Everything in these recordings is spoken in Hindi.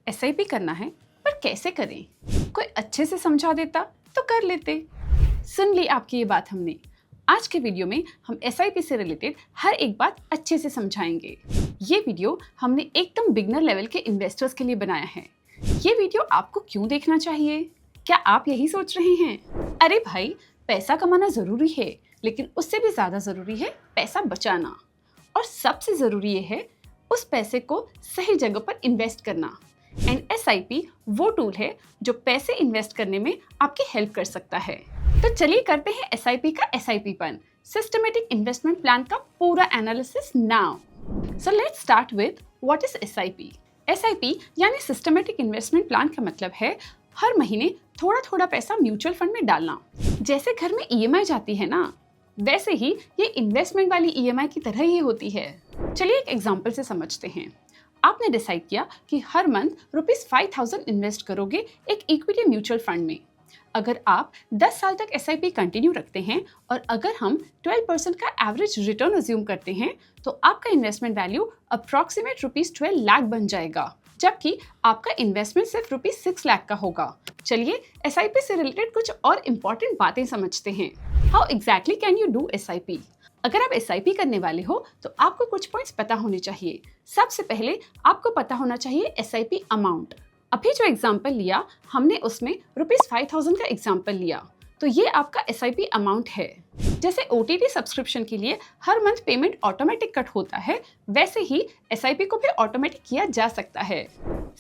एसआईपी करना है पर कैसे करें? कोई अच्छे से समझा देता तो कर लेते। सुन ली आपकी ये बात हमने। आज के वीडियो में हम एसआईपी से रिलेटेड हर एक बात अच्छे से समझाएंगे। ये वीडियो हमने एकदम बिगनर लेवल के इन्वेस्टर्स के लिए बनाया है। ये वीडियो आपको क्यों देखना चाहिए? क्या आप यही सोच रहे हैं? अरे भाई, पैसा कमाना जरूरी है, लेकिन उससे भी ज्यादा जरूरी है पैसा बचाना। और सबसे जरूरी ये है उस पैसे को सही जगह पर इन्वेस्ट करना। एंड एसआईपी वो टूल है जो पैसे इन्वेस्ट करने में आपकी हेल्प कर सकता है। तो चलिए करते हैं एसआईपी का एसआईपीपन, सिस्टमेटिक इन्वेस्टमेंट प्लान का पूरा analysis now. So let's start with what is SIP. SIP यानी सिस्टमेटिक इन्वेस्टमेंट प्लान का मतलब है हर महीने थोड़ा थोड़ा पैसा म्यूचुअल फंड में डालना। जैसे घर में ईएमआई जाती है ना, वैसे ही ये इन्वेस्टमेंट वाली ईएमआई की तरह ही होती है। चलिए एक एग्जांपल से समझते हैं। आपने डिसाइड किया कि हर मंथ ₹5000 इन्वेस्ट करोगे एक इक्विटी म्यूचुअल फंड में। अगर आप 10 साल तक एसआईपी कंटिन्यू रखते हैं और अगर हम 12% का एवरेज रिटर्न अज्यूम करते हैं तो आपका इन्वेस्टमेंट वैल्यू अप्रॉक्सीमेट ₹12 लाख बन जाएगा, जबकि आपका इन्वेस्टमेंट सिर्फ ₹6 लाख का होगा। चलिए एसआईपी से रिलेटेड कुछ और इम्पोर्टेंट बातें समझते हैं। How exactly can you do SIP? अगर आप एसआईपी करने वाले हो तो आपको कुछ पॉइंट्स पता होने चाहिए। सबसे पहले आपको पता होना चाहिए एसआईपी अमाउंट। अभी जो एग्जाम्पल लिया हमने उसमें ₹5000 का एग्जाम्पल लिया, तो ये आपका एसआईपी अमाउंट है। जैसे ओटीटी सब्सक्रिप्शन के लिए हर मंथ पेमेंट ऑटोमेटिक कट होता है, वैसे ही एसआईपी को भी ऑटोमेटिक किया जा सकता है।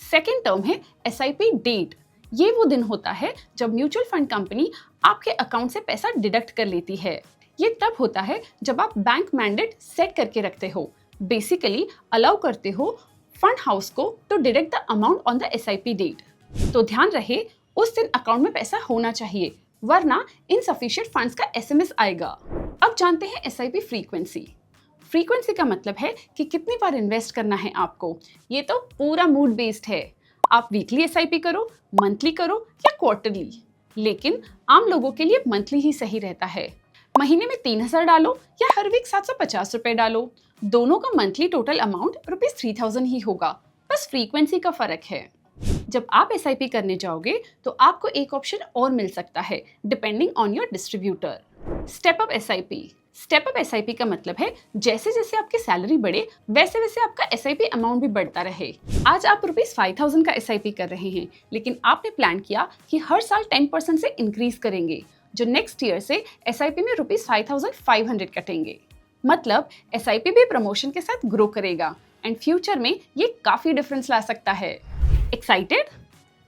सेकेंड टर्म है एसआईपी डेट। ये वो दिन होता है जब म्यूचुअल फंड कंपनी आपके अकाउंट से पैसा डिडक्ट कर लेती है। ये तब होता है जब आप बैंक मैंडेट सेट करके रखते हो, बेसिकली अलाउ करते हो फंड हाउस को to deduct the amount on the SIP date. तो ध्यान रहे उस दिन अकाउंट में पैसा होना चाहिए, वरना इनसफिशिएंट फंड्स का एसएमएस आएगा। अब जानते हैं एसआईपी फ्रीक्वेंसी। फ्रीक्वेंसी का मतलब है कि कितनी बार इन्वेस्ट करना है आपको। ये तो पूरा मूड बेस्ड है। आप वीकली एसआईपी करो, मंथली करो या क्वार्टरली, लेकिन आम लोगों के लिए मंथली ही सही रहता है। महीने में 3000 डालो या हर वीक ₹750 डालो, दोनों का मंथली टोटल अमाउंट ₹3000 ही होगा, बस फ्रीक्वेंसी का फर्क है। जब आप एसआईपी करने जाओगे तो आपको एक ऑप्शन और मिल सकता है depending on your distributor. Step up SIP. Step up SIP का मतलब है जैसे जैसे आपकी सैलरी बढ़े वैसे वैसे आपका एसआईपी अमाउंट भी बढ़ता रहे। आज आप ₹5000 का एसआईपी कर रहे हैं, लेकिन आपने प्लान किया कि हर साल 10% से इंक्रीज करेंगे, जो नेक्स्ट ईयर से एसआईपी में ₹5500 कटेंगे। मतलब एसआईपी भी प्रमोशन के साथ ग्रो करेगा एंड फ्यूचर में ये काफी डिफरेंस ला सकता है। एक्साइटेड?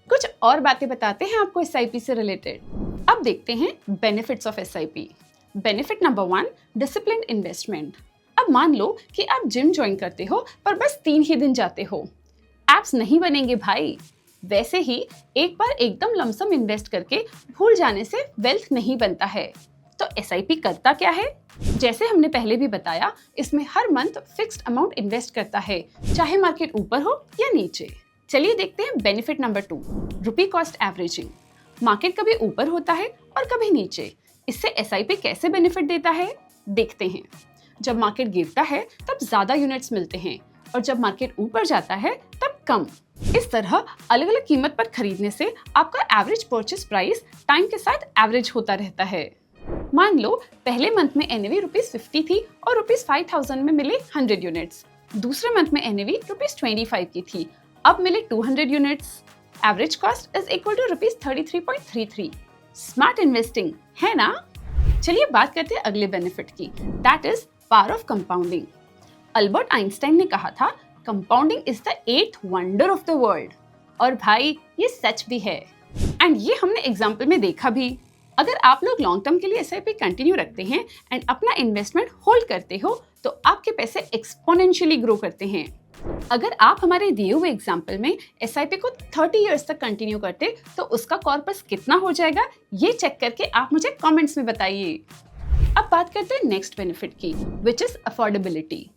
कुछ और बातें बताते हैं आपको एसआईपी से रिलेटेड। अब देखते हैं benefits of SIP. Benefit number 1, disciplined investment. अब मान लो कि आप जिम ज्वाइन करते हो पर बस 3 ही दिन जाते हो, एप्स नहीं बनेंगे भाई। वैसे ही एक बार एकदम लमसम इन्वेस्ट करके भूल जाने से वेल्थ नहीं बनता है। तो एसआईपी करता क्या है? जैसे हमने पहले भी बताया, इसमें हर मंथ फिक्स्ड अमाउंट इन्वेस्ट करता है, चाहे मार्केट ऊपर हो या नीचे। चलिए देखते हैं बेनिफिट नंबर 2, रुपी कॉस्ट एवरेजिंग। मार्केट कभी ऊपर होता है और कभी नीचे, इससे एसआईपी कैसे बेनिफिट देता है देखते हैं। जब मार्केट गिरता है तब ज्यादा यूनिट्स मिलते हैं और जब मार्केट ऊपर जाता है तब कम। इस तरह अलग अलग कीमत पर खरीदने से आपका एवरेज परचेस प्राइस टाइम के साथ एवरेज होता रहता है। मान लो पहले मंथ में एनएवी ₹50 थी और ₹5000 में मिले 100 यूनिट्स। दूसरे मंथ में एनएवी ₹25 की थी, अब मिले 200 units. Average cost is equal to ₹33.33। Smart investing है ना? चलिए बात करते हैं अगले बेनिफिट की, that is power of compounding. Albert Einstein ने कहा था compounding is the 8th wonder of the world, और भाई ये सच भी है एंड ये हमने एग्जाम्पल में देखा भी। अगर आप लोग लॉन्ग टर्म के लिए एसआईपी कंटिन्यू रखते हैं एंड अपना इन्वेस्टमेंट होल्ड करते हो तो आपके पैसे एक्सपोनेंशियली ग्रो करते हैं। अगर आप हमारे दिए हुए एग्जाम्पल में एसआईपी को 30 इयर्स तक कंटिन्यू करते तो उसका कॉर्पस कितना हो जाएगा, ये चेक करके आप मुझे कमेंट्स में बताइए। अब बात करते हैं नेक्स्ट बेनिफिट की, विच इज अफोर्डेबिलिटी।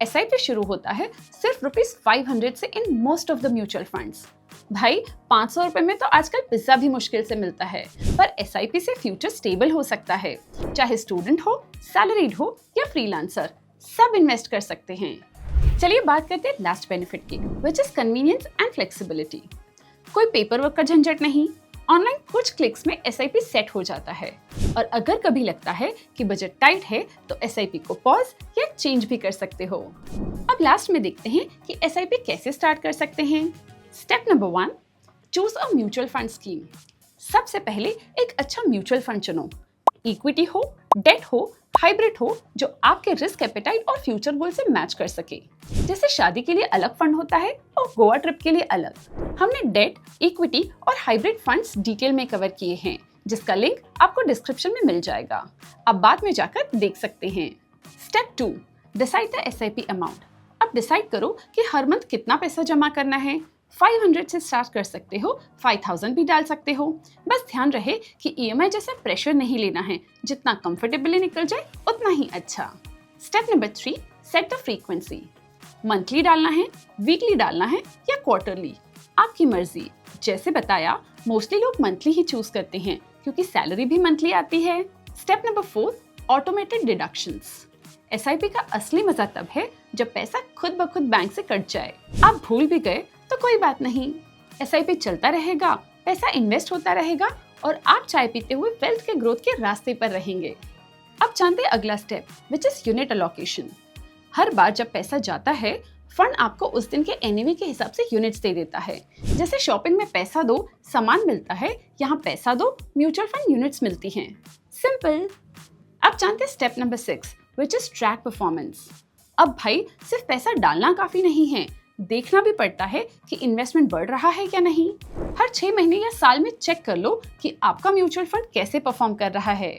एसआईपी शुरू होता है सिर्फ ₹500 से in most of the mutual funds. भाई ₹500 में तो आजकल पिज्जा भी मुश्किल से मिलता है, पर एसआईपी से फ्यूचर स्टेबल हो सकता है। चाहे स्टूडेंट हो, सैलरीड हो या फ्रीलांसर, सब इन्वेस्ट कर सकते हैं। चलिए बात करते हैं लास्ट बेनिफिट की, which is convenience and flexibility. कोई पेपर वर्क का झंझट नहीं, ऑनलाइन कुछ क्लिक्स में एसआईपी सेट हो जाता है। और अगर कभी लगता है कि बजट टाइट है तो एसआईपी को पॉज या चेंज भी कर सकते हो। अब लास्ट में देखते हैं कि एसआईपी कैसे स्टार्ट कर सकते हैं। Step number 1, choose a mutual fund scheme. सबसे पहले एक अच्छा म्यूचुअल फंड चुनो। इक्विटी हो, डेट हो, हाइब्रिड हो, जो आपके रिस्क एपेटाइट और फ्यूचर गोल से मैच कर सके। जैसे शादी के लिए अलग फंड होता है और गोवा ट्रिप के लिए अलग। हमने डेट, इक्विटी और हाइब्रिड फंड्स डिटेल में कवर किए हैं, जिसका लिंक आपको डिस्क्रिप्शन में मिल जाएगा। आप बाद में जाकर देख सकते हैं। Step 2, decide the SIP amount. अब डिसाइड करो कि हर मंथ कितना पैसा जमा करना है। 500 से स्टार्ट कर सकते हो, 5000 भी डाल सकते हो। बस ध्यान रहे कि ईएमआई जैसा प्रेशर नहीं लेना है, जितना कंफर्टेबली निकल जाए उतना ही अच्छा। Step number 3, set the frequency. Monthly डालना है, वीकली डालना है या क्वार्टरली, आपकी मर्जी। जैसे बताया, मोस्टली लोग मंथली ही चूज करते हैं क्योंकि सैलरी भी मंथली आती है। Step number 4, automated deductions. SIP का असली मजा तब है जब पैसा खुद ब खुद बैंक से कट जाए। आप भूल भी गए तो कोई बात नहीं, एसआईपी चलता रहेगा, पैसा इन्वेस्ट होता रहेगा और आप चाय पीते हुए वेल्थ के ग्रोथ के रास्ते पर रहेंगे। अब जानते हैं अगला step, which is unit allocation. हर बार जब पैसा जाता है, फंड आपको उस दिन के एनएवी के हिसाब से यूनिट्स दे देता है। जैसे शॉपिंग में पैसा दो सामान मिलता है, यहाँ पैसा दो म्यूचुअल फंड यूनिट्स मिलती हैं। सिंपल। अब जानते हैं step number 6, which is track performance. अब भाई सिर्फ पैसा डालना काफी नहीं है, देखना भी पड़ता है कि इन्वेस्टमेंट बढ़ रहा है या नहीं। हर 6 महीने या साल में चेक कर लो कि आपका म्यूचुअल फंड कैसे परफॉर्म कर रहा है।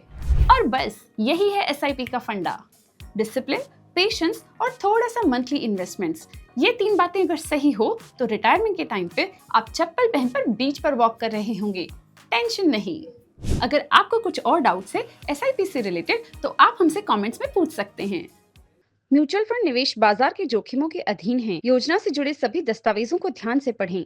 और बस यही है एसआईपी का फंडा। डिसिप्लिन, पेशेंस और थोड़ा सा मंथली इन्वेस्टमेंट्स, ये 3 बातें अगर सही हो तो रिटायरमेंट के टाइम पे आप चप्पल पहनकर बीच पर वॉक कर रहे होंगे, टेंशन नहीं। अगर आपको कुछ और डाउट्स है एसआईपी से रिलेटेड तो आप हमसे कमेंट्स में पूछ सकते हैं। म्यूचुअल फंड निवेश बाजार के जोखिमों के अधीन है। योजना से जुड़े सभी दस्तावेजों को ध्यान से पढ़ें।